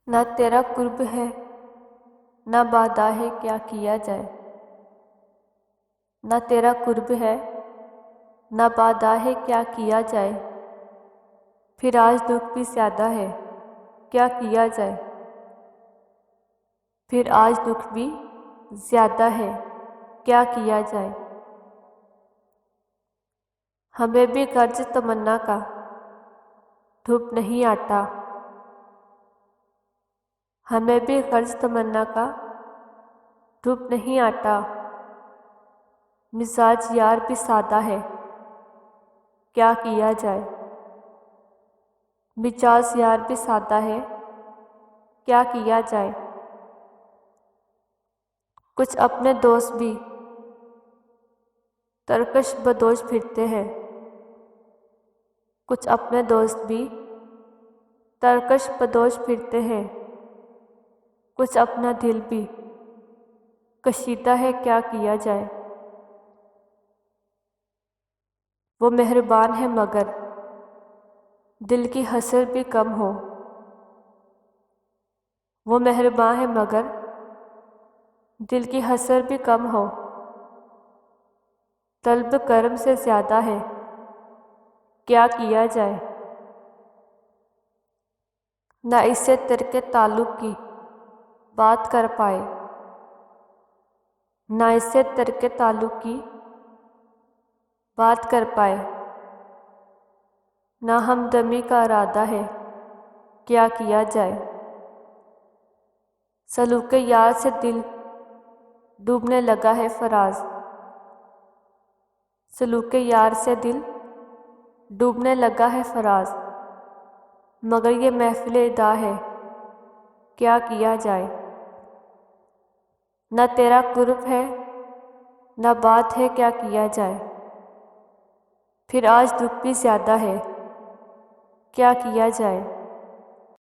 نہ تیرا قرب ہے نہ بادہ ہے، کیا کیا جائے؟ نہ تیرا قرب ہے نہ بادہ ہے، کیا کیا جائے؟ پھر آج دکھ بھی زیادہ ہے، کیا کیا جائے؟ پھر آج دکھ بھی زیادہ ہے، کیا کیا جائے؟ ہمیں بھی غرض تمنا کا دھوپ نہیں آتا، ہمیں بھی غرض تمنا کا دھوپ نہیں آتا۔ مزاج یار بھی سادہ ہے، کیا کیا جائے؟ مزاج یار بھی سادہ ہے، کیا کیا جائے؟ کچھ اپنے دوست بھی ترکش بدوش پھرتے ہیں، کچھ اپنے دوست بھی ترکش بدوش پھرتے ہیں۔ کچھ اپنا دل بھی کشیدہ ہے، کیا کیا جائے؟ وہ مہربان ہے مگر دل کی حسر بھی کم ہو، وہ مہربان ہے مگر دل کی حسر بھی کم ہو۔ طلب کرم سے زیادہ ہے، کیا کیا جائے؟ نہ اس سے ترک تعلق کی بات کر پائے، نہ اس سے ترک تعلق کی بات کر پائے۔ نہ ہمدمی کا ارادہ ہے، کیا کیا جائے؟ سلوک یار سے دل ڈوبنے لگا ہے فراز، سلوک یار سے دل ڈوبنے لگا ہے فراز۔ مگر یہ محفل ادا ہے، کیا کیا جائے؟ نہ تیرا قرب ہے نہ بات ہے، کیا کیا جائے؟ پھر آج دکھ بھی زیادہ ہے، کیا کیا جائے؟